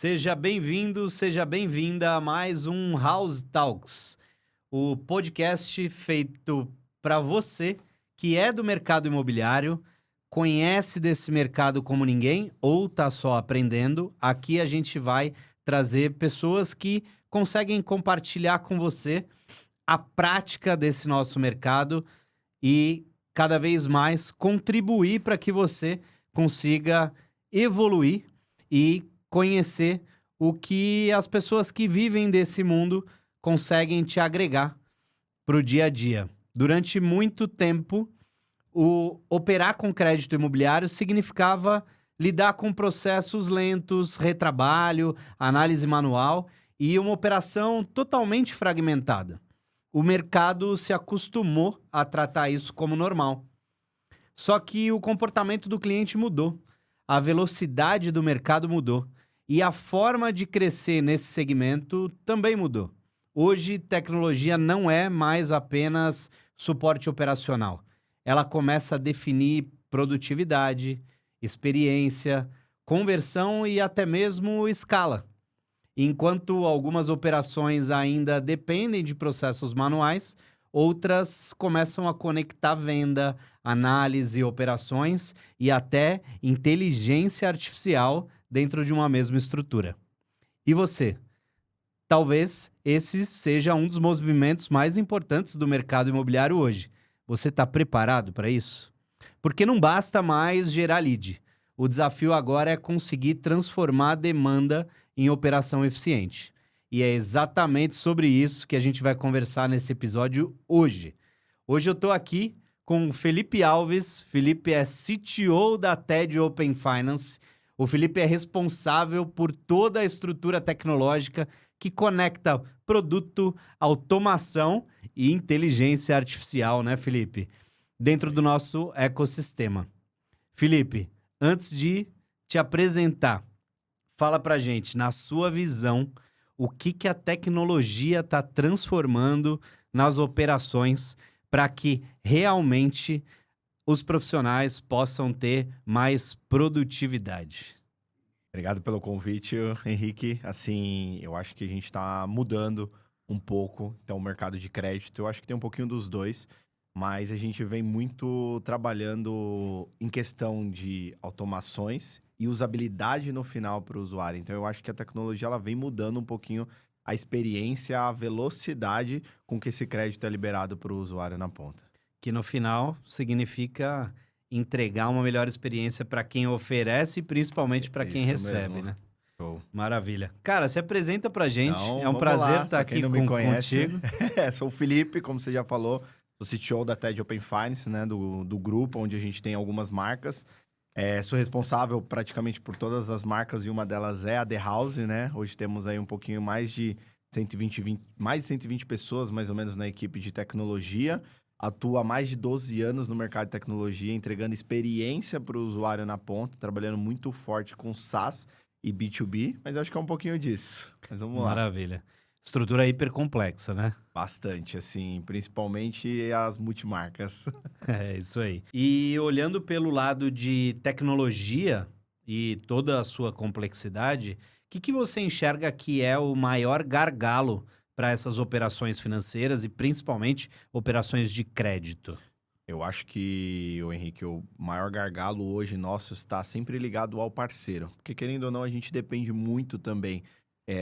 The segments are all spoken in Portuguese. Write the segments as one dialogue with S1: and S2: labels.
S1: Seja bem-vindo, seja bem-vinda a mais um House Talks, o podcast feito para você que é do mercado imobiliário, conhece desse mercado como ninguém ou está só aprendendo. Aqui a gente vai trazer pessoas que conseguem compartilhar com você a prática desse nosso mercado e cada vez mais contribuir para que você consiga evoluir e conhecer o que as pessoas que vivem desse mundo conseguem te agregar para o dia a dia. Durante muito tempo, o operar com crédito imobiliário significava lidar com processos lentos, retrabalho, análise manual e uma operação totalmente fragmentada. O mercado se acostumou a tratar isso como normal. Só que o comportamento do cliente mudou, a velocidade do mercado mudou e a forma de crescer nesse segmento também mudou. Hoje, tecnologia não é mais apenas suporte operacional. Ela começa a definir produtividade, experiência, conversão e até mesmo escala. Enquanto algumas operações ainda dependem de processos manuais, outras começam a conectar venda, análise, operações e até inteligência artificial dentro de uma mesma estrutura. E você? Talvez esse seja um dos movimentos mais importantes do mercado imobiliário hoje. Você está preparado para isso? Porque não basta mais gerar lead. O desafio agora é conseguir transformar a demanda em operação eficiente. E é exatamente sobre isso que a gente vai conversar nesse episódio hoje. Hoje eu estou aqui com o Felipe Alves. Felipe é CTO da TED Open Finance. O Felipe é responsável por toda a estrutura tecnológica que conecta produto, automação e inteligência artificial, né, Felipe? Dentro do nosso ecossistema. Felipe, antes de te apresentar, fala pra gente, na sua visão, o que a tecnologia está transformando nas operações para que realmente os profissionais possam ter mais produtividade.
S2: Obrigado pelo convite, Henrique. Assim, eu acho que a gente está mudando um pouco. Então, o mercado de crédito, eu acho que tem um pouquinho dos dois, mas a gente vem muito trabalhando em questão de automações e usabilidade no final para o usuário. Então, eu acho que a tecnologia ela vem mudando um pouquinho a experiência, a velocidade com que esse crédito é liberado para o usuário na ponta.
S1: Que no final significa entregar uma melhor experiência para quem oferece e principalmente para quem
S2: Isso
S1: recebe,
S2: mesmo.
S1: né?
S2: Show.
S1: Maravilha. Cara, se apresenta pra gente.
S2: Então,
S1: É um
S2: vamos
S1: prazer
S2: lá.
S1: estar
S2: Pra quem
S1: aqui
S2: não me conhece,
S1: contigo.
S2: sou o Felipe, como você já falou, sou CTO da TED Open Finance, né, do grupo, onde a gente tem algumas marcas. Sou responsável praticamente por todas as marcas e uma delas é a The House, né? Hoje temos aí um pouquinho mais de 120 pessoas, mais ou menos, na equipe de tecnologia. Atua há mais de 12 anos no mercado de tecnologia, entregando experiência para o usuário na ponta, trabalhando muito forte com SaaS e B2B, mas acho que é um pouquinho disso. Mas vamos lá.
S1: Maravilha. Estrutura hiper complexa, né?
S2: Bastante, assim, principalmente as multimarcas.
S1: É isso aí. E olhando pelo lado de tecnologia e toda a sua complexidade, o que você enxerga que é o maior gargalo para essas operações financeiras e principalmente operações de crédito?
S2: Eu acho que, o Henrique, o maior gargalo hoje nosso está sempre ligado ao parceiro. Porque, querendo ou não, a gente depende muito também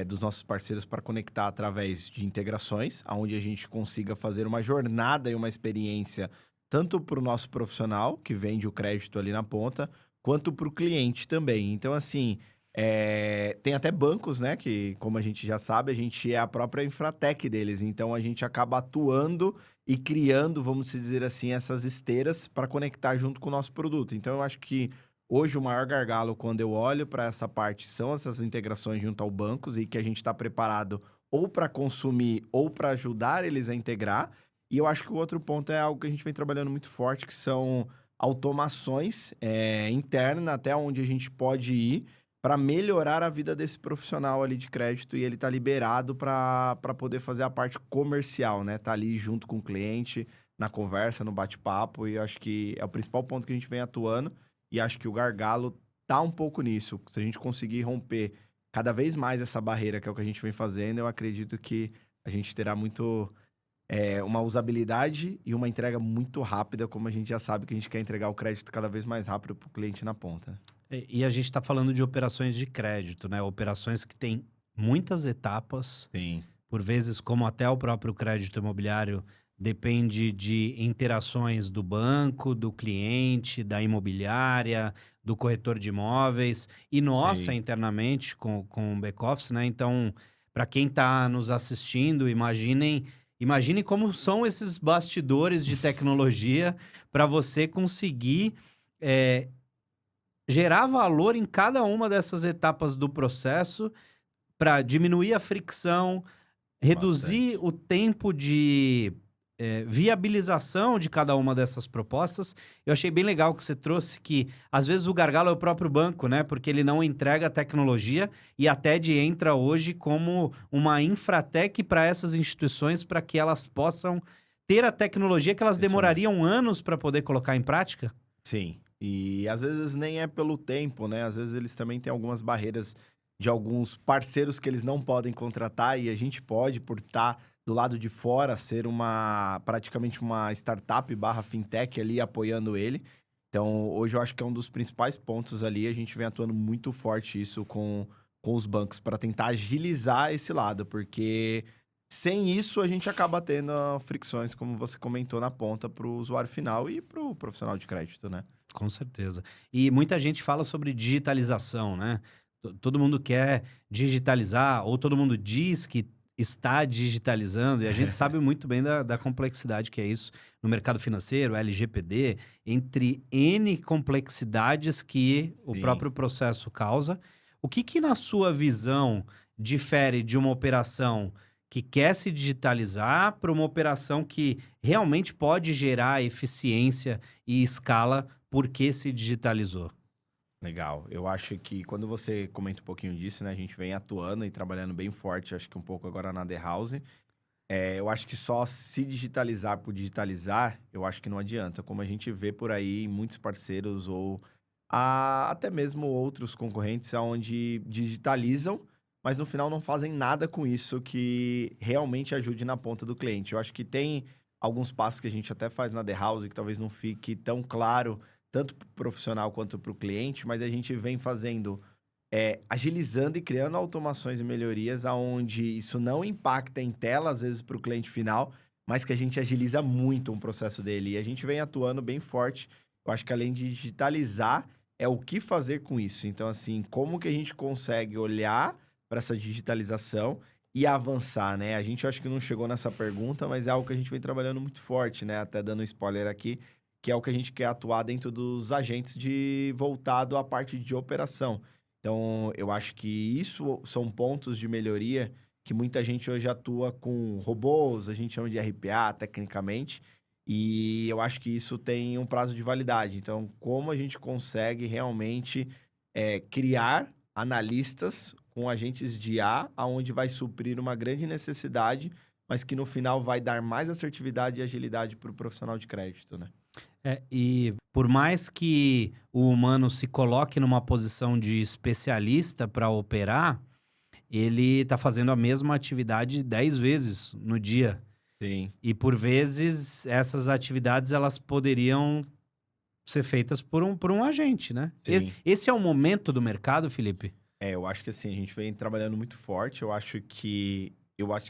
S2: dos nossos parceiros para conectar através de integrações, onde a gente consiga fazer uma jornada e uma experiência tanto para o nosso profissional, que vende o crédito ali na ponta, quanto para o cliente também. Então, assim, tem até bancos, né? Que, como a gente já sabe, a gente é a própria infratech deles. Então, a gente acaba atuando e criando, vamos dizer assim, essas esteiras para conectar junto com o nosso produto. Então, eu acho que hoje o maior gargalo, quando eu olho para essa parte, são essas integrações junto ao bancos e que a gente está preparado ou para consumir ou para ajudar eles a integrar. E eu acho que o outro ponto é algo que a gente vem trabalhando muito forte, que são automações internas, até onde a gente pode ir para melhorar a vida desse profissional ali de crédito e ele tá liberado para poder fazer a parte comercial, né? Tá ali junto com o cliente, na conversa, no bate-papo, e eu acho que é o principal ponto que a gente vem atuando, e acho que o gargalo tá um pouco nisso. Se a gente conseguir romper cada vez mais essa barreira, que é o que a gente vem fazendo, eu acredito que a gente terá uma usabilidade e uma entrega muito rápida, como a gente já sabe que a gente quer entregar o crédito cada vez mais rápido para o cliente na ponta.
S1: E a gente está falando de operações de crédito, né? Operações que têm muitas etapas.
S2: Sim.
S1: Por vezes, como até o próprio crédito imobiliário, depende de interações do banco, do cliente, da imobiliária, do corretor de imóveis e nossa
S2: Sim.
S1: internamente com o back-office, né? Então, para quem está nos assistindo, imagine como são esses bastidores de tecnologia para você conseguir gerar valor em cada uma dessas etapas do processo para diminuir a fricção, reduzir
S2: Bastante.
S1: o tempo de viabilização de cada uma dessas propostas. Eu achei bem legal que você trouxe que, às vezes, o gargalo é o próprio banco, né? Porque ele não entrega a tecnologia e a TED entra hoje como uma infratec para essas instituições para que elas possam ter a tecnologia que elas
S2: Isso mesmo.
S1: demorariam anos para poder colocar em prática.
S2: Sim. E às vezes nem é pelo tempo, né? Às vezes eles também têm algumas barreiras de alguns parceiros que eles não podem contratar e a gente pode, por estar do lado de fora, ser praticamente uma startup barra fintech ali apoiando ele. Então, hoje eu acho que é um dos principais pontos ali. A gente vem atuando muito forte isso com os bancos para tentar agilizar esse lado, porque sem isso a gente acaba tendo fricções, como você comentou, na ponta para o usuário final e para o profissional de crédito, né?
S1: Com certeza. E muita gente fala sobre digitalização, né? Todo mundo quer digitalizar, ou todo mundo diz que está digitalizando, e a gente sabe muito bem da complexidade que é isso no mercado financeiro, LGPD, entre N complexidades que o
S2: Sim.
S1: próprio processo causa. O que, na sua visão, difere de uma operação que quer se digitalizar para uma operação que realmente pode gerar eficiência e escala porque se digitalizou?
S2: Legal. Eu acho que quando você comenta um pouquinho disso, né? A gente vem atuando e trabalhando bem forte, acho que um pouco agora na The House. Eu acho que só se digitalizar por digitalizar, eu acho que não adianta. Como a gente vê por aí muitos parceiros ou até mesmo outros concorrentes onde digitalizam, mas no final não fazem nada com isso que realmente ajude na ponta do cliente. Eu acho que tem alguns passos que a gente até faz na The House que talvez não fique tão claro, tanto para o profissional quanto para o cliente, mas a gente vem fazendo agilizando e criando automações e melhorias aonde isso não impacta em tela, às vezes, para o cliente final, mas que a gente agiliza muito um processo dele. E a gente vem atuando bem forte. Eu acho que além de digitalizar, é o que fazer com isso. Então, assim, como que a gente consegue olhar para essa digitalização e avançar, né? A gente acho que não chegou nessa pergunta, mas é algo que a gente vem trabalhando muito forte, né? Até dando um spoiler aqui, que é o que a gente quer atuar dentro dos agentes voltado à parte de operação. Então, eu acho que isso são pontos de melhoria que muita gente hoje atua com robôs, a gente chama de RPA, tecnicamente, e eu acho que isso tem um prazo de validade. Então, como a gente consegue realmente criar analistas com agentes de IA, aonde vai suprir uma grande necessidade, mas que no final vai dar mais assertividade e agilidade para o profissional de crédito, né?
S1: E por mais que o humano se coloque numa posição de especialista para operar, ele está fazendo a mesma atividade 10 vezes no dia.
S2: Sim,
S1: E por vezes essas atividades elas poderiam ser feitas por um agente, né?
S2: sim.
S1: Esse é o momento do mercado, Felipe?
S2: Eu acho que assim, a gente vem trabalhando muito forte. Eu acho que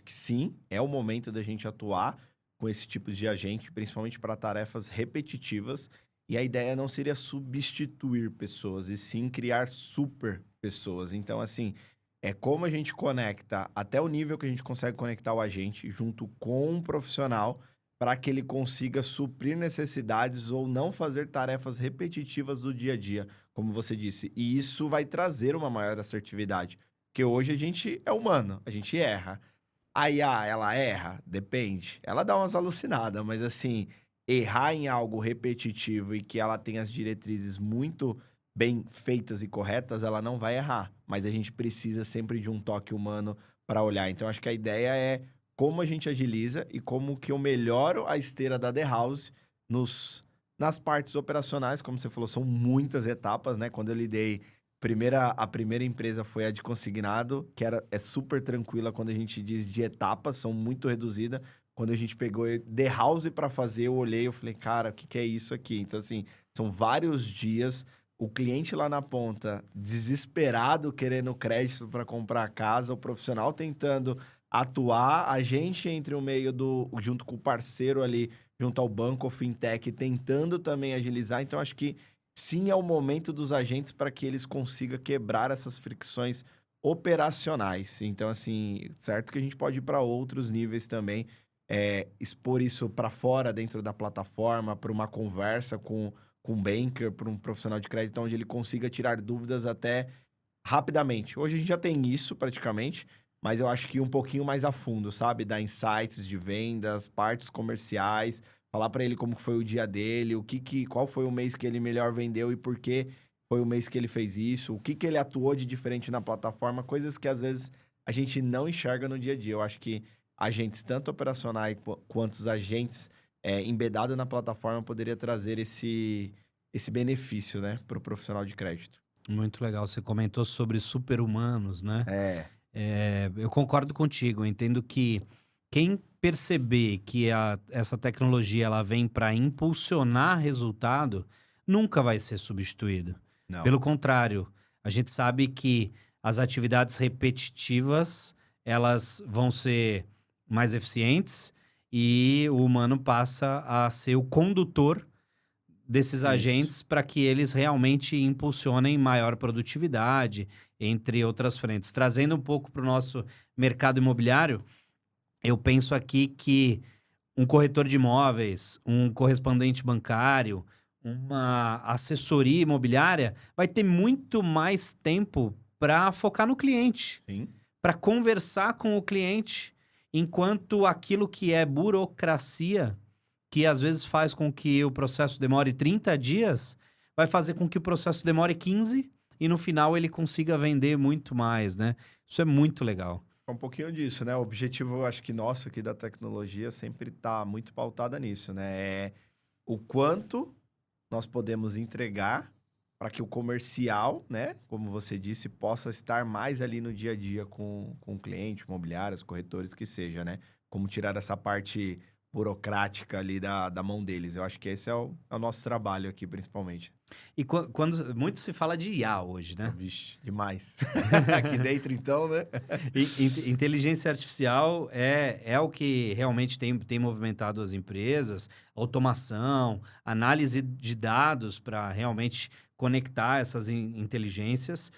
S2: sim, é o momento da gente atuar com esse tipo de agente, principalmente para tarefas repetitivas. E a ideia não seria substituir pessoas, e sim criar super pessoas. Então, assim, é como a gente conecta até o nível que a gente consegue conectar o agente junto com um profissional para que ele consiga suprir necessidades ou não fazer tarefas repetitivas do dia a dia, como você disse. E isso vai trazer uma maior assertividade. Porque hoje a gente é humano, a gente erra. A IA, ela erra? Depende. Ela dá umas alucinadas, mas assim, errar em algo repetitivo e que ela tem as diretrizes muito bem feitas e corretas, ela não vai errar. Mas a gente precisa sempre de um toque humano para olhar. Então, acho que a ideia é como a gente agiliza e como que eu melhoro a esteira da The House nas partes operacionais, como você falou, são muitas etapas, né? Quando eu lidei A primeira empresa foi a de consignado, que é super tranquila quando a gente diz de etapas, são muito reduzidas. Quando a gente pegou The House para fazer, eu olhei e falei, cara, o que, que é isso aqui? Então, assim, são vários dias, o cliente lá na ponta, desesperado, querendo crédito para comprar a casa, o profissional tentando atuar, a gente entre o meio junto com o parceiro ali, junto ao banco, ou fintech, tentando também agilizar. Então, acho que sim, é o momento dos agentes para que eles consigam quebrar essas fricções operacionais. Então, assim, certo que a gente pode ir para outros níveis também, expor isso para fora dentro da plataforma, para uma conversa com um banker, para um profissional de crédito, onde ele consiga tirar dúvidas até rapidamente. Hoje a gente já tem isso praticamente, mas eu acho que um pouquinho mais a fundo, sabe? Dar insights de vendas, partes comerciais, falar para ele como que foi o dia dele, qual foi o mês que ele melhor vendeu e por que foi o mês que ele fez isso, o que ele atuou de diferente na plataforma, coisas que às vezes a gente não enxerga no dia a dia. Eu acho que agentes, tanto operacionais quanto os agentes embedados na plataforma, poderia trazer esse benefício, né, para o profissional de crédito.
S1: Muito legal. Você comentou sobre super-humanos, né?
S2: É,
S1: Eu concordo contigo. Eu entendo que quem perceber que essa tecnologia ela vem para impulsionar resultado, nunca vai ser substituído.
S2: não.
S1: Pelo contrário, a gente sabe que as atividades repetitivas elas vão ser mais eficientes e o humano passa a ser o condutor desses
S2: Isso.
S1: agentes para que eles realmente impulsionem maior produtividade, entre outras frentes. Trazendo um pouco para o nosso mercado imobiliário, eu penso aqui que um corretor de imóveis, um correspondente bancário, uma assessoria imobiliária vai ter muito mais tempo para focar no cliente,
S2: Sim.
S1: para conversar com o cliente, enquanto aquilo que é burocracia, que às vezes faz com que o processo demore 30 dias, vai fazer com que o processo demore 15 e no final ele consiga vender muito mais, né? Isso é muito legal.
S2: É um pouquinho disso, né? O objetivo, eu acho que nosso aqui da tecnologia sempre está muito pautada nisso, né? É o quanto nós podemos entregar para que o comercial, né, como você disse, possa estar mais ali no dia a dia com o cliente, imobiliários, corretores, que seja, né? Como tirar essa parte burocrática ali da mão deles. Eu acho que esse é o nosso trabalho aqui, principalmente.
S1: E quando muito se fala de IA hoje, né?
S2: Vixe, demais. Aqui dentro, então, né?
S1: Inteligência artificial é o que realmente tem movimentado as empresas, automação, análise de dados para realmente conectar essas inteligências.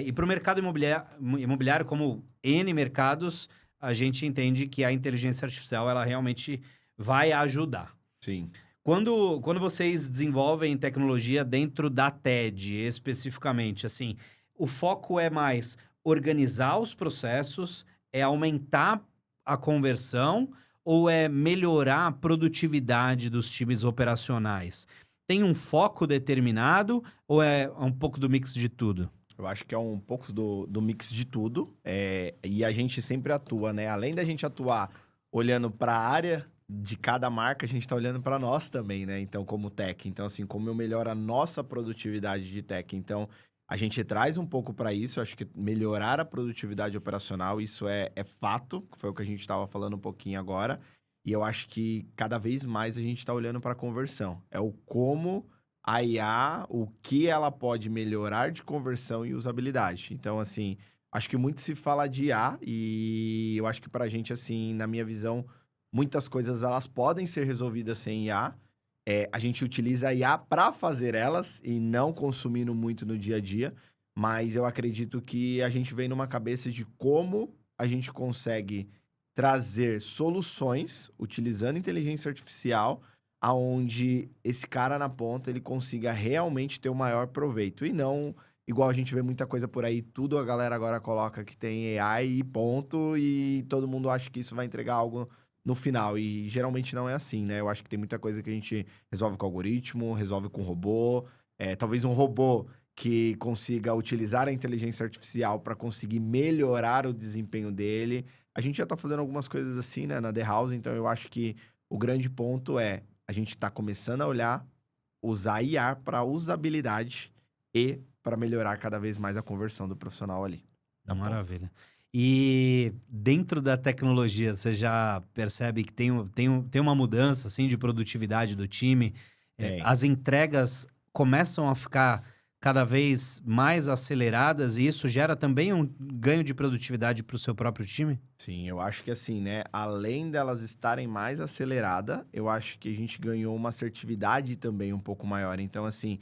S1: E para o mercado imobiliário, como N mercados, a gente entende que a inteligência artificial ela realmente vai ajudar.
S2: Sim.
S1: Quando vocês desenvolvem tecnologia dentro da TED, especificamente, assim, o foco é mais organizar os processos, é aumentar a conversão ou é melhorar a produtividade dos times operacionais? Tem um foco determinado ou é um pouco do mix de tudo?
S2: Eu acho que é um pouco do mix de tudo. E a gente sempre atua, né? Além da gente atuar olhando para a área de cada marca, a gente está olhando para nós também, né? Então, como tech. Então, assim, como eu melhoro a nossa produtividade de tech. Então, a gente traz um pouco para isso. Eu acho que melhorar a produtividade operacional, isso é fato, que foi o que a gente estava falando um pouquinho agora. E eu acho que cada vez mais a gente está olhando para a conversão. É o como a IA, o que ela pode melhorar de conversão e usabilidade. Então, assim, acho que muito se fala de IA e eu acho que pra gente, assim, na minha visão, muitas coisas elas podem ser resolvidas sem IA. A gente utiliza a IA para fazer elas e não consumindo muito no dia a dia, mas eu acredito que a gente vem numa cabeça de como a gente consegue trazer soluções utilizando inteligência artificial aonde esse cara na ponta ele consiga realmente ter o maior proveito e não igual a gente vê muita coisa por aí, tudo a galera agora coloca que tem AI e ponto e todo mundo acha que isso vai entregar algo no final e geralmente não é assim, né? Eu acho que tem muita coisa que a gente resolve com algoritmo, resolve com robô, talvez um robô que consiga utilizar a inteligência artificial para conseguir melhorar o desempenho dele. A gente já tá fazendo algumas coisas assim, né, na The House, então eu acho que o grande ponto é a gente está começando a olhar, usar IA para usabilidade e para melhorar cada vez mais a conversão do profissional ali.
S1: Maravilha. E dentro da tecnologia, você já percebe que tem uma mudança assim, de produtividade do time? As entregas começam a ficar cada vez mais aceleradas e isso gera também um ganho de produtividade para o seu próprio time?
S2: Sim, eu acho que assim, né? Além delas estarem mais aceleradas, eu acho que a gente ganhou uma assertividade também um pouco maior. Então, assim,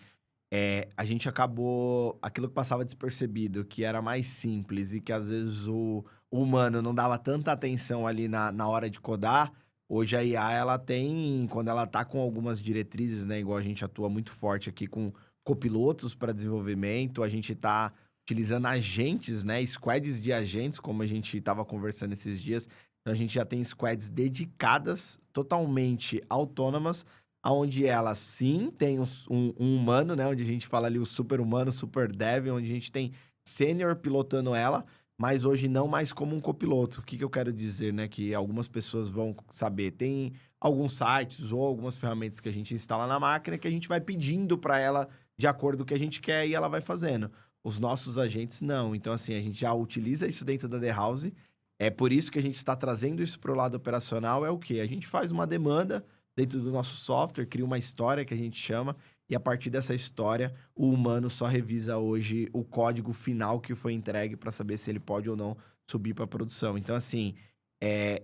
S2: a gente acabou... Aquilo que passava despercebido, que era mais simples e que às vezes o humano não dava tanta atenção ali na hora de codar, hoje a IA, ela tem... Quando ela tá com algumas diretrizes, né? Igual a gente atua muito forte aqui com copilotos para desenvolvimento, a gente tá utilizando agentes, né? Squads de agentes, como a gente estava conversando esses dias. Então, a gente já tem squads dedicadas, totalmente autônomas, onde elas, sim, tem um humano, né? Onde a gente fala ali o super humano, super dev, onde a gente tem sênior pilotando ela, mas hoje não mais como um copiloto. O que eu quero dizer, né? Que algumas pessoas vão saber. Tem alguns sites ou algumas ferramentas que a gente instala na máquina que a gente vai pedindo para ela de acordo com o que a gente quer e ela vai fazendo. Os nossos agentes não. Então, assim, a gente já utiliza isso dentro da The House. É por isso que a gente está trazendo isso para o lado operacional. É o quê? A gente faz uma demanda dentro do nosso software, cria uma história que a gente chama, e a partir dessa história, o humano só revisa hoje o código final que foi entregue para saber se ele pode ou não subir para produção. Então, assim,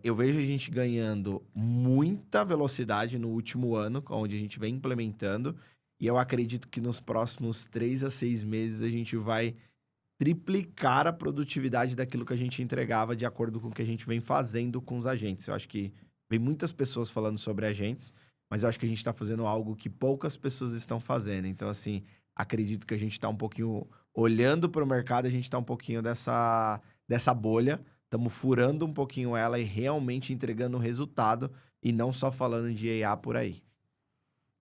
S2: eu vejo a gente ganhando muita velocidade no último ano, onde a gente vem implementando, e eu acredito que nos próximos 3 a 6 meses a gente vai triplicar a produtividade daquilo que a gente entregava de acordo com o que a gente vem fazendo com os agentes. Eu acho que vem muitas pessoas falando sobre agentes, mas eu acho que a gente está fazendo algo que poucas pessoas estão fazendo. Então, assim, acredito que a gente está um pouquinho olhando para o mercado, a gente está um pouquinho dessa bolha, estamos furando um pouquinho ela e realmente entregando resultado e não só falando de IA por aí.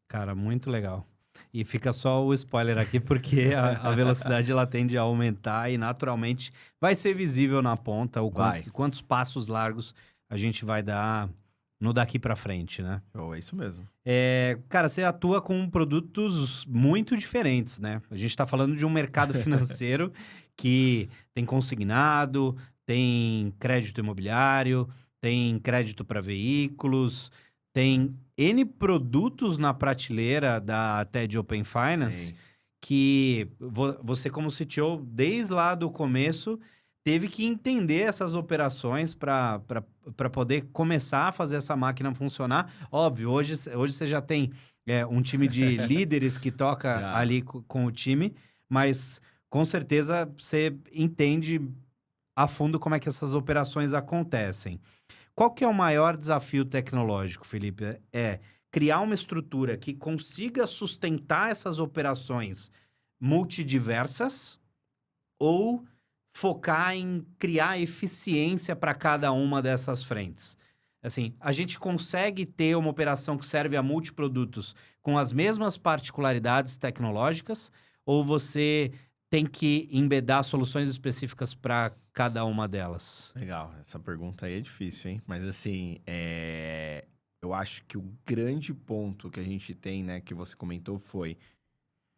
S1: Cara, muito legal. E fica só o spoiler aqui, porque a velocidade ela tende a aumentar e naturalmente vai ser visível na ponta quantos passos largos a gente vai dar no daqui para frente, né?
S2: Oh, é isso mesmo.
S1: Cara, você atua com produtos muito diferentes, né? A gente está falando de um mercado financeiro que tem consignado, tem crédito imobiliário, tem crédito para veículos, tem N produtos na prateleira da TED Open Finance.
S2: Sim.
S1: Que você, como CTO, desde lá do começo, teve que entender essas operações para poder começar a fazer essa máquina funcionar. Óbvio, hoje você já tem um time de líderes que toca ali com o time, mas com certeza você entende a fundo como é que essas operações acontecem. Qual que é o maior desafio tecnológico, Felipe? É criar uma estrutura que consiga sustentar essas operações multidiversas ou focar em criar eficiência para cada uma dessas frentes? Assim, a gente consegue ter uma operação que serve a multiprodutos com as mesmas particularidades tecnológicas ou você tem que embedar soluções específicas para cada uma delas?
S2: Legal, essa pergunta aí é difícil, hein? Mas assim, eu acho que o grande ponto que a gente tem, né, que você comentou foi...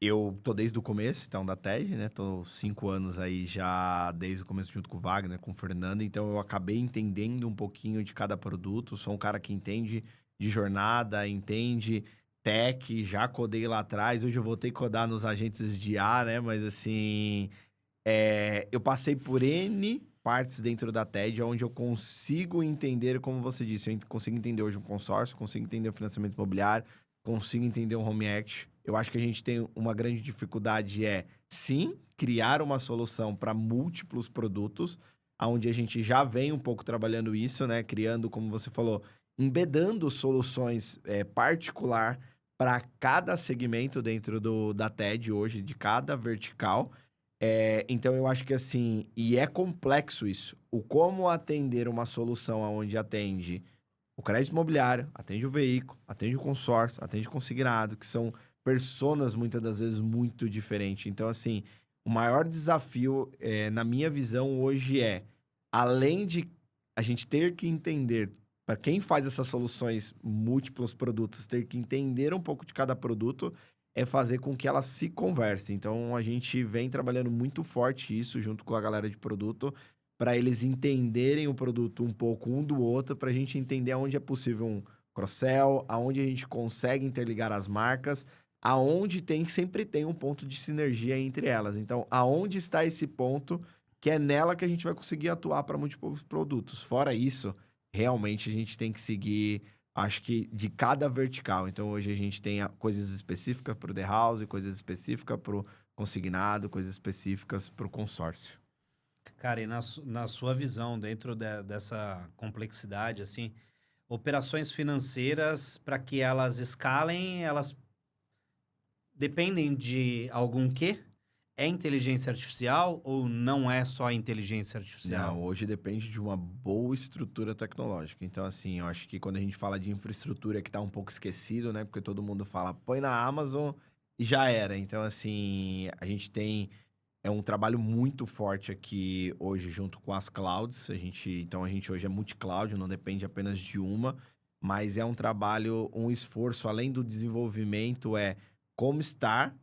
S2: Eu tô desde o começo, então, da TED, né? Tô 5 anos aí já desde o começo junto com o Wagner, com o Fernando. Então, eu acabei entendendo um pouquinho de cada produto. Sou um cara que entende de jornada, entende tech, já codei lá atrás. Hoje eu voltei a codar nos agentes de IA, né? Mas, assim, eu passei por N partes dentro da TED, onde eu consigo entender, como você disse, eu consigo entender hoje um consórcio, consigo entender o financiamento imobiliário, consigo entender um home equity. Eu acho que a gente tem uma grande dificuldade sim, criar uma solução para múltiplos produtos, onde a gente já vem um pouco trabalhando isso, né? Criando, como você falou, embedando soluções particular para cada segmento dentro da TED hoje, de cada vertical. Então, eu acho que assim, e é complexo isso, o como atender uma solução onde atende o crédito imobiliário, atende o veículo, atende o consórcio, atende o consignado, que são personas, muitas das vezes, muito diferentes. Então, assim, o maior desafio, na minha visão, hoje além de a gente ter que entender, para quem faz essas soluções, múltiplos produtos, ter que entender um pouco de cada produto, é fazer com que elas se conversem. Então, a gente vem trabalhando muito forte isso junto com a galera de produto, para eles entenderem o produto um pouco um do outro, para a gente entender aonde é possível um cross-sell, aonde a gente consegue interligar as marcas, aonde sempre tem um ponto de sinergia entre elas. Então, aonde está esse ponto que é nela que a gente vai conseguir atuar para múltiplos produtos. Fora isso, realmente a gente tem que seguir, acho que de cada vertical. Então, hoje a gente tem coisas específicas para o The House, coisas específicas para o consignado, coisas específicas para o consórcio.
S1: Cara, e na sua visão, dentro dessa complexidade, assim, operações financeiras, para que elas escalem, elas dependem de algum quê? É inteligência artificial ou não é só inteligência artificial?
S2: Não, hoje depende de uma boa estrutura tecnológica. Então, assim, eu acho que quando a gente fala de infraestrutura que está um pouco esquecido, né? Porque todo mundo fala, põe na Amazon e já era. Então, assim, a gente tem um trabalho muito forte aqui hoje junto com as clouds. Então, a gente hoje é multi-cloud, não depende apenas de uma. Mas é um trabalho, um esforço, além do desenvolvimento, como estar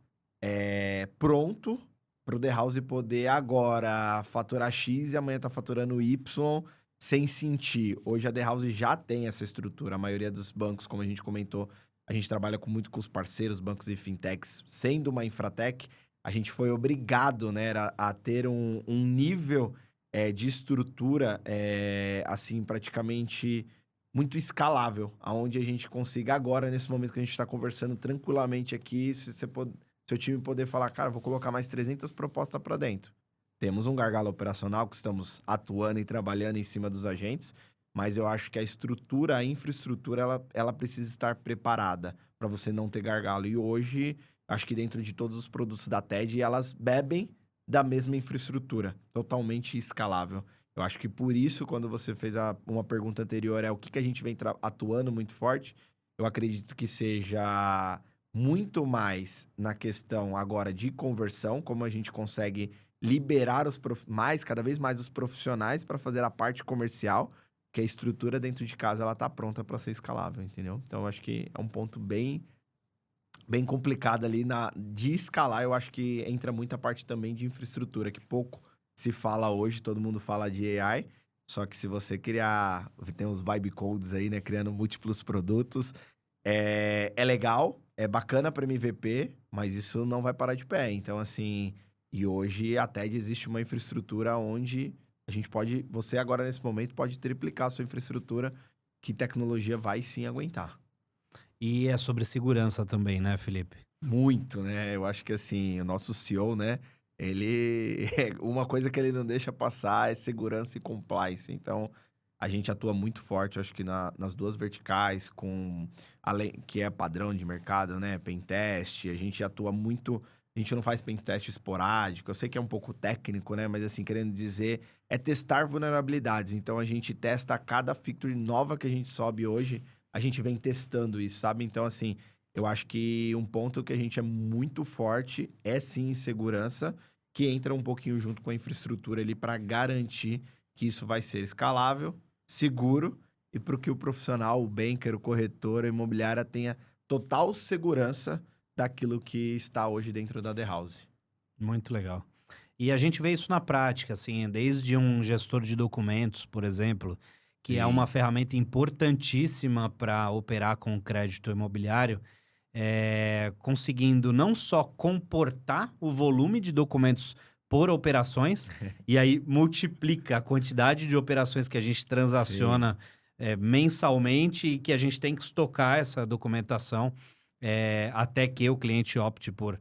S2: pronto para o The House poder agora faturar X e amanhã tá faturando Y sem sentir. Hoje a The House já tem essa estrutura. A maioria dos bancos, como a gente comentou, a gente trabalha muito com os parceiros, bancos e fintechs, sendo uma infratech, a gente foi obrigado, né, a ter um nível de estrutura, assim, praticamente muito escalável, aonde a gente consiga agora, nesse momento que a gente está conversando tranquilamente aqui, seu time poder falar, cara, vou colocar mais 300 propostas para dentro. Temos um gargalo operacional que estamos atuando e trabalhando em cima dos agentes, mas eu acho que a estrutura, a infraestrutura, ela precisa estar preparada para você não ter gargalo. E hoje, acho que dentro de todos os produtos da TED, elas bebem da mesma infraestrutura, totalmente escalável. Eu acho que por isso, quando você fez uma pergunta anterior, o que a gente vem atuando muito forte, eu acredito que seja muito mais na questão agora de conversão, como a gente consegue liberar cada vez mais os profissionais para fazer a parte comercial, que a estrutura dentro de casa ela tá pronta para ser escalável, entendeu? Então, eu acho que é um ponto bem complicado ali de escalar. Eu acho que entra muita parte também de infraestrutura, que pouco se fala hoje, todo mundo fala de AI, só que se você criar, tem os vibe codes aí, né, criando múltiplos produtos, é legal, é bacana para MVP, mas isso não vai parar de pé. Então, assim, e hoje a TED existe uma infraestrutura onde você agora nesse momento pode triplicar a sua infraestrutura, que tecnologia vai sim aguentar.
S1: E é sobre segurança também, né, Felipe?
S2: Muito, né? Eu acho que assim, o nosso CEO, né? Uma coisa que ele não deixa passar é segurança e compliance. Então, a gente atua muito forte, acho que nas duas verticais, que é padrão de mercado, né? Pentest, a gente atua muito. A gente não faz pentest esporádico. Eu sei que é um pouco técnico, né? Mas assim, querendo dizer, é testar vulnerabilidades. Então, a gente testa cada feature nova que a gente sobe hoje, a gente vem testando isso, sabe? Então, assim, eu acho que um ponto que a gente é muito forte é sim segurança, que entra um pouquinho junto com a infraestrutura ali para garantir que isso vai ser escalável, seguro e para que o profissional, o banker, o corretor, a imobiliária tenha total segurança daquilo que está hoje dentro da The House.
S1: Muito legal. E a gente vê isso na prática, assim, desde um gestor de documentos, por exemplo, que é uma ferramenta importantíssima para operar com crédito imobiliário, conseguindo não só comportar o volume de documentos por operações, e aí multiplica a quantidade de operações que a gente transaciona mensalmente e que a gente tem que estocar essa documentação até que o cliente opte por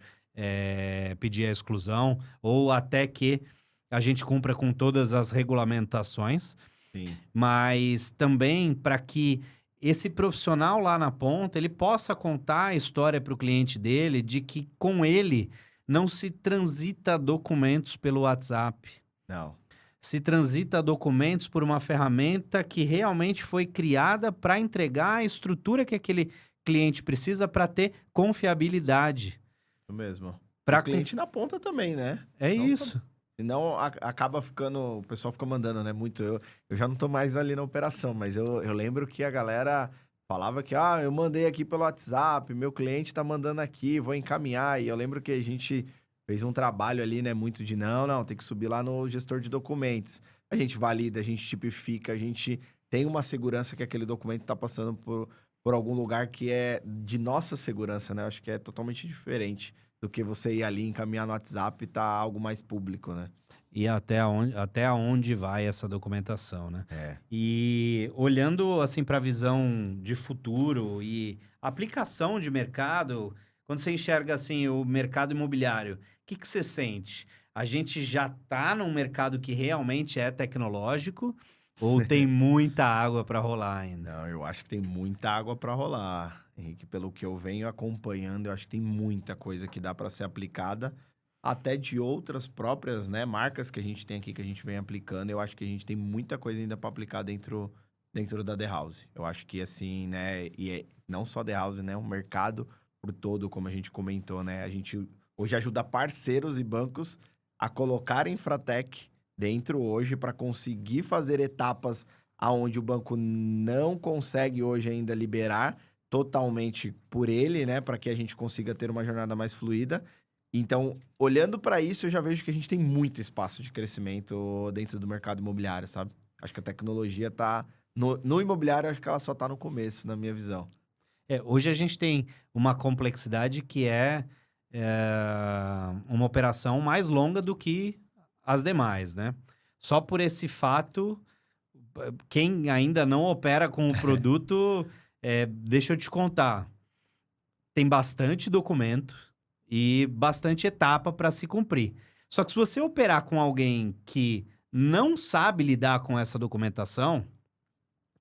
S1: pedir a exclusão ou até que a gente cumpra com todas as regulamentações.
S2: Sim.
S1: Mas também para que esse profissional lá na ponta, ele possa contar a história para o cliente dele de que com ele não se transita documentos pelo WhatsApp.
S2: Não.
S1: Se transita documentos por uma ferramenta que realmente foi criada para entregar a estrutura que aquele cliente precisa para ter confiabilidade.
S2: Isso mesmo.
S1: Pra
S2: o cliente na ponta também, né?
S1: É
S2: Não
S1: isso.
S2: Senão acaba ficando. O pessoal fica mandando, né? Muito. Eu já não tô mais ali na operação, mas eu lembro que a galera falava que, eu mandei aqui pelo WhatsApp, meu cliente tá mandando aqui, vou encaminhar. E eu lembro que a gente fez um trabalho ali, né, muito de não, tem que subir lá no gestor de documentos. A gente valida, a gente tipifica, a gente tem uma segurança que aquele documento tá passando por algum lugar que é de nossa segurança, né? Eu acho que é totalmente diferente do que você ir ali encaminhar no WhatsApp e tá algo mais público, né?
S1: E até onde vai essa documentação, né?
S2: É.
S1: E olhando assim para a visão de futuro e aplicação de mercado, quando você enxerga assim o mercado imobiliário, o que você sente? A gente já está num mercado que realmente é tecnológico ou tem muita água para rolar ainda?
S2: Não, eu acho que tem muita água para rolar, Henrique. Pelo que eu venho acompanhando, eu acho que tem muita coisa que dá para ser aplicada, até de outras próprias, né, marcas que a gente tem aqui que a gente vem aplicando. Eu acho que a gente tem muita coisa ainda para aplicar dentro da The House. Eu acho que assim, né, não só The House, né, o mercado por todo, como a gente comentou, né, a gente hoje ajuda parceiros e bancos a colocar Infratech dentro hoje para conseguir fazer etapas aonde o banco não consegue hoje ainda liberar totalmente por ele, né, para que a gente consiga ter uma jornada mais fluida. Então, olhando para isso, eu já vejo que a gente tem muito espaço de crescimento dentro do mercado imobiliário, sabe? Acho que a tecnologia tá no imobiliário, acho que ela só tá no começo, na minha visão.
S1: Hoje a gente tem uma complexidade que uma operação mais longa do que as demais, né? Só por esse fato, quem ainda não opera com o produto, deixa eu te contar, tem bastante documento e bastante etapa para se cumprir. Só que se você operar com alguém que não sabe lidar com essa documentação,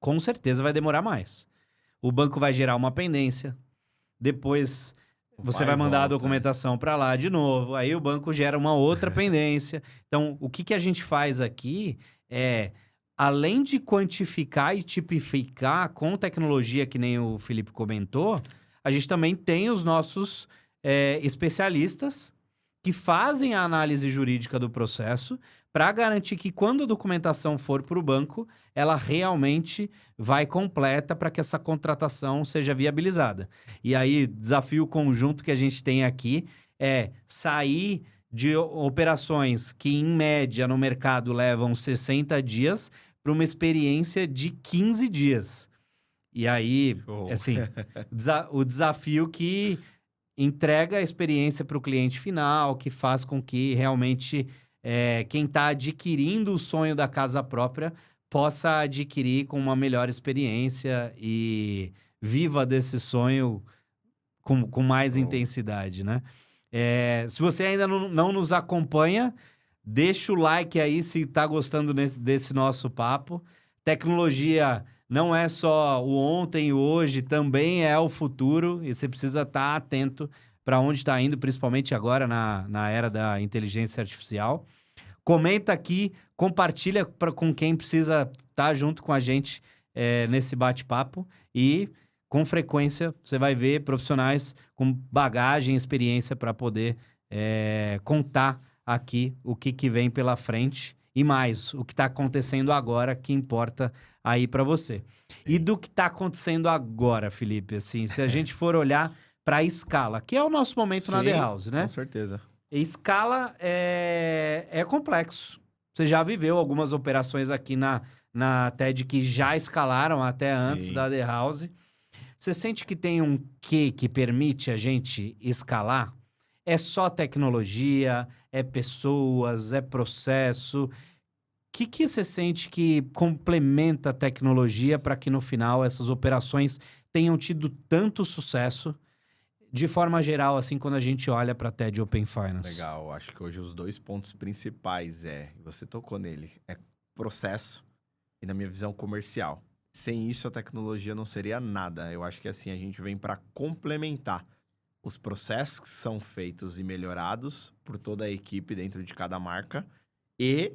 S1: com certeza vai demorar mais. O banco vai gerar uma pendência, depois você vai mandar a documentação para lá de novo, aí o banco gera uma outra pendência. Então, o que a gente faz aqui é, além de quantificar e tipificar com tecnologia, que nem o Felipe comentou, a gente também tem os nossos especialistas que fazem a análise jurídica do processo para garantir que quando a documentação for para o banco, ela realmente vai completa para que essa contratação seja viabilizada. E aí, desafio conjunto que a gente tem aqui é sair de operações que, em média, no mercado levam 60 dias para uma experiência de 15 dias. E aí, assim, o desafio que entrega a experiência para o cliente final, que faz com que realmente quem está adquirindo o sonho da casa própria possa adquirir com uma melhor experiência e viva desse sonho com mais intensidade, né? Se você ainda não nos acompanha, deixa o like aí se está gostando desse nosso papo. Tecnologia não é só o ontem e o hoje, também é o futuro e você precisa estar atento para onde está indo, principalmente agora na era da inteligência artificial. Comenta aqui, compartilha com quem precisa estar junto com a gente nesse bate-papo e, com frequência, você vai ver profissionais com bagagem e experiência para poder contar aqui o que vem pela frente e mais, o que está acontecendo agora que importa aí para você. Sim. E do que está acontecendo agora, Felipe, assim, se a gente for olhar para a escala, que é o nosso momento na The House, né?
S2: Com certeza.
S1: Escala é complexo. Você já viveu algumas operações aqui na TED que já escalaram até antes da The House. Você sente que tem um quê que permite a gente escalar? É só tecnologia? É pessoas? É processo? O que você sente que complementa a tecnologia para que no final essas operações tenham tido tanto sucesso? De forma geral, assim, quando a gente olha para a TED Open Finance.
S2: Legal, acho que hoje os 2 pontos principais você tocou nele, é processo e, na minha visão, comercial. Sem isso, a tecnologia não seria nada. Eu acho que, assim, a gente vem para complementar os processos que são feitos e melhorados por toda a equipe dentro de cada marca e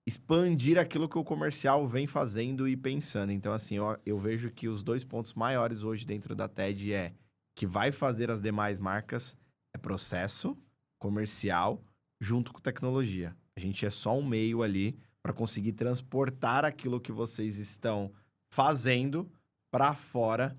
S2: expandir aquilo que o comercial vem fazendo e pensando. Então, assim, eu vejo que os 2 pontos maiores hoje dentro da TED que vai fazer as demais marcas é processo comercial junto com tecnologia. A gente é só um meio ali para conseguir transportar aquilo que vocês estão fazendo para fora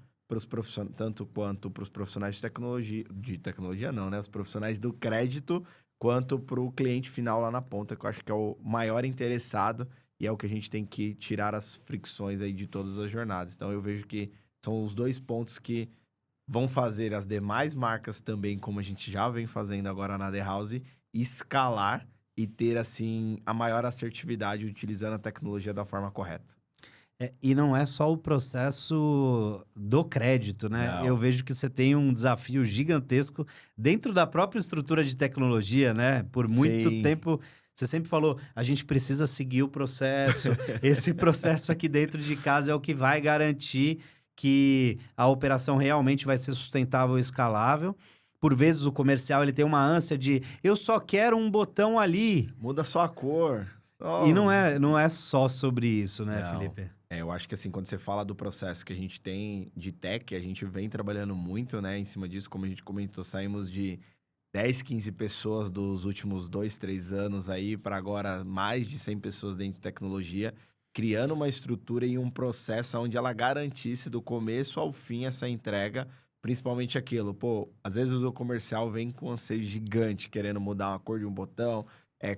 S2: tanto quanto para os profissionais de tecnologia não, né? Os profissionais do crédito, quanto para o cliente final lá na ponta, que eu acho que é o maior interessado e é o que a gente tem que tirar as fricções aí de todas as jornadas. Então, eu vejo que são os dois pontos que vão fazer as demais marcas também, como a gente já vem fazendo agora na The House, escalar e ter, assim, a maior assertividade utilizando a tecnologia da forma correta.
S1: E não é só o processo do crédito, né?
S2: Não.
S1: Eu vejo que você tem um desafio gigantesco dentro da própria estrutura de tecnologia, né? Por muito
S2: Sim.
S1: tempo, você sempre falou, a gente precisa seguir o processo. Esse processo aqui dentro de casa é o que vai garantir que a operação realmente vai ser sustentável e escalável. Por vezes o comercial ele tem uma ânsia de eu só quero um botão ali.
S2: Muda só a cor.
S1: E não é só sobre isso, né,
S2: Não.
S1: Felipe?
S2: Eu acho que assim, quando você fala do processo que a gente tem de tech, a gente vem trabalhando muito, né, em cima disso, como a gente comentou, saímos de 10, 15 pessoas dos últimos 2, 3 anos aí para agora mais de 100 pessoas dentro de tecnologia, criando uma estrutura e um processo onde ela garantisse do começo ao fim essa entrega, principalmente aquilo, pô, às vezes o comercial vem com um anseio gigante, querendo mudar uma cor de um botão,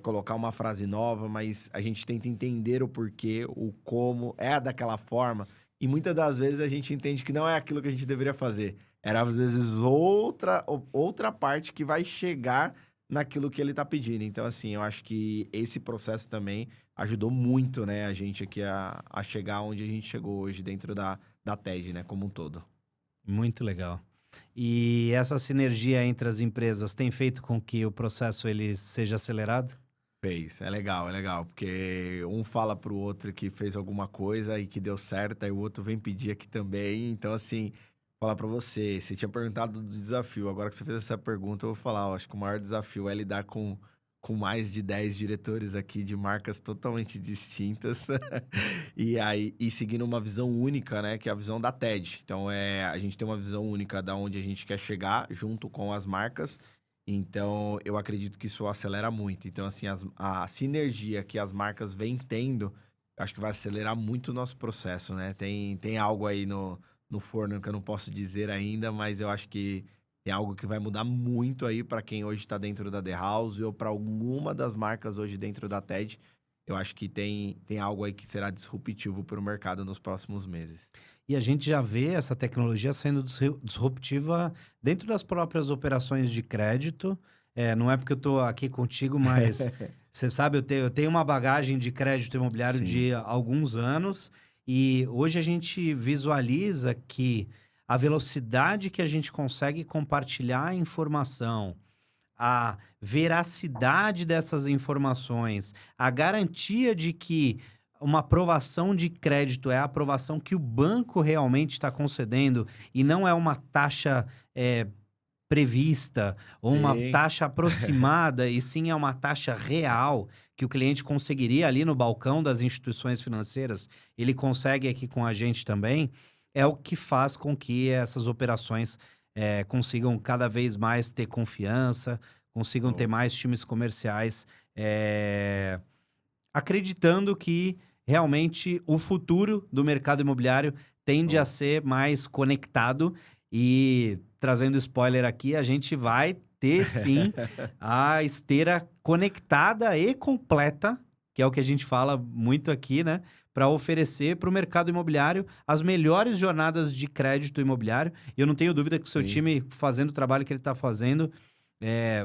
S2: colocar uma frase nova, mas a gente tenta entender o porquê, o como, é daquela forma. E muitas das vezes a gente entende que não é aquilo que a gente deveria fazer. Era, às vezes, outra parte que vai chegar naquilo que ele tá pedindo. Então, assim, eu acho que esse processo também ajudou muito, né, a gente aqui a chegar onde a gente chegou hoje dentro da TED, né, como um todo.
S1: Muito legal. E essa sinergia entre as empresas tem feito com que o processo ele seja acelerado?
S2: Fez, é legal, porque um fala pro outro que fez alguma coisa e que deu certo, aí o outro vem pedir aqui também. Então, assim, falar pra você tinha perguntado do desafio, agora que você fez essa pergunta, eu vou falar, eu acho que o maior desafio é lidar com mais de 10 diretores aqui de marcas totalmente distintas e seguindo uma visão única, né, que é a visão da TED. Então, a gente tem uma visão única da onde a gente quer chegar junto com as marcas. Então, eu acredito que isso acelera muito. Então, assim, a sinergia que as marcas vêm tendo, acho que vai acelerar muito o nosso processo, né? Tem algo aí no forno que eu não posso dizer ainda, mas eu acho que tem algo que vai mudar muito aí para quem hoje está dentro da The House ou para alguma das marcas hoje dentro da TED. Eu acho que tem algo aí que será disruptivo para o mercado nos próximos meses.
S1: E a gente já vê essa tecnologia sendo disruptiva dentro das próprias operações de crédito. Não é porque eu estou aqui contigo, mas você sabe, eu tenho uma bagagem de crédito imobiliário
S2: Sim.
S1: de alguns anos e hoje a gente visualiza que a velocidade que a gente consegue compartilhar a informação, a veracidade dessas informações, a garantia de que uma aprovação de crédito é a aprovação que o banco realmente está concedendo e não é uma taxa prevista ou uma
S2: Sim.
S1: taxa aproximada, e sim é uma taxa real que o cliente conseguiria ali no balcão das instituições financeiras, ele consegue aqui com a gente também, é o que faz com que essas operações consigam cada vez mais ter confiança, consigam ter mais times comerciais acreditando que realmente o futuro do mercado imobiliário tende a ser mais conectado. E trazendo spoiler aqui, a gente vai ter sim a esteira conectada e completa, que é o que a gente fala muito aqui, né? Para oferecer para o mercado imobiliário as melhores jornadas de crédito imobiliário. E eu não tenho dúvida que o seu
S2: Sim.
S1: time, fazendo o trabalho que ele está fazendo,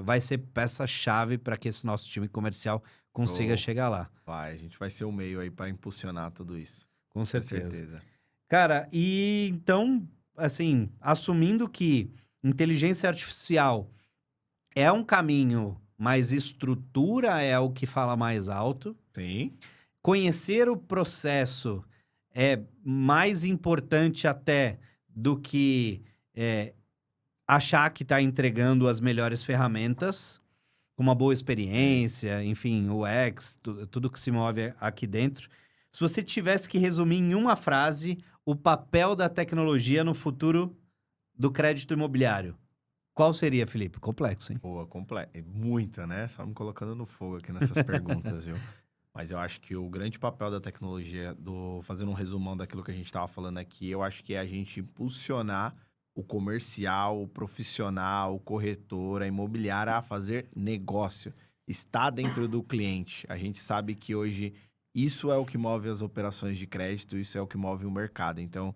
S1: vai ser peça-chave para que esse nosso time comercial consiga chegar lá.
S2: A gente vai ser o meio aí para impulsionar tudo isso.
S1: Com certeza.
S2: certeza.
S1: Cara, e então, assim, assumindo que inteligência artificial é um caminho, mas estrutura é o que fala mais alto,
S2: Sim.
S1: conhecer o processo é mais importante até do que achar que está entregando as melhores ferramentas, com uma boa experiência, enfim, o UX, tudo que se move aqui dentro. Se você tivesse que resumir em uma frase o papel da tecnologia no futuro do crédito imobiliário, qual seria, Felipe? Complexo, hein?
S2: Boa, muita, né? Só me colocando no fogo aqui nessas perguntas, viu? Mas eu acho que o grande papel da tecnologia, fazendo um resumão daquilo que a gente estava falando aqui, eu acho que é a gente impulsionar o comercial, o profissional, o corretor, a imobiliária a fazer negócio. Está dentro do cliente. A gente sabe que hoje isso é o que move as operações de crédito, isso é o que move o mercado. Então,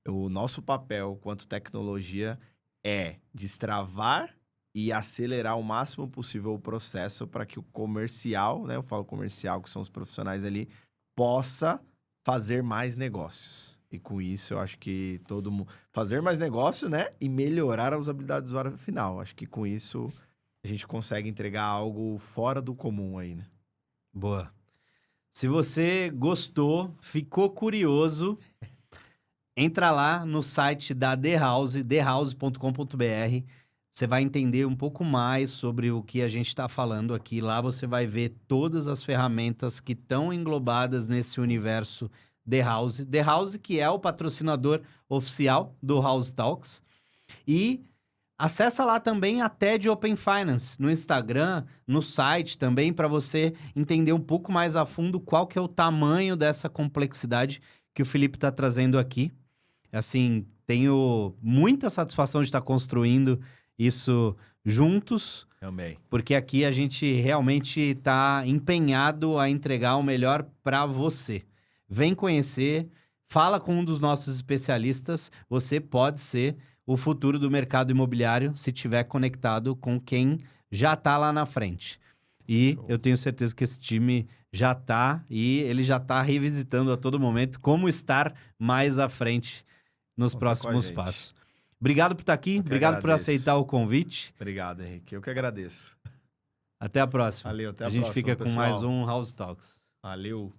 S2: o nosso papel quanto tecnologia é destravar e acelerar o máximo possível o processo para que o comercial, né? Eu falo comercial, que são os profissionais ali, possa fazer mais negócios. E com isso, eu acho que todo mundo... Fazer mais negócio, né? E melhorar a usabilidade do usuário final. Acho que com isso, a gente consegue entregar algo fora do comum aí, né?
S1: Boa. Se você gostou, ficou curioso, entra lá no site da The House, thehouse.com.br. Você vai entender um pouco mais sobre o que a gente está falando aqui. Lá você vai ver todas as ferramentas que estão englobadas nesse universo The House. The House, que é o patrocinador oficial do House Talks. E acessa lá também a TED Open Finance no Instagram, no site também, para você entender um pouco mais a fundo qual que é o tamanho dessa complexidade que o Felipe está trazendo aqui. Assim, tenho muita satisfação de estar construindo isso juntos,
S2: Também.
S1: porque aqui a gente realmente está empenhado a entregar o melhor para você. Vem conhecer, fala com um dos nossos especialistas, você pode ser o futuro do mercado imobiliário se tiver conectado com quem já está lá na frente. E eu tenho certeza que esse time já está e ele já está revisitando a todo momento como estar mais à frente nos próximos passos. Obrigado por estar aqui, obrigado por aceitar o convite.
S2: Obrigado, Henrique. Eu que agradeço.
S1: Até a próxima.
S2: Valeu, até a
S1: próxima.
S2: próxima,
S1: A gente fica com
S2: pessoal.
S1: mais um House Talks.
S2: Valeu.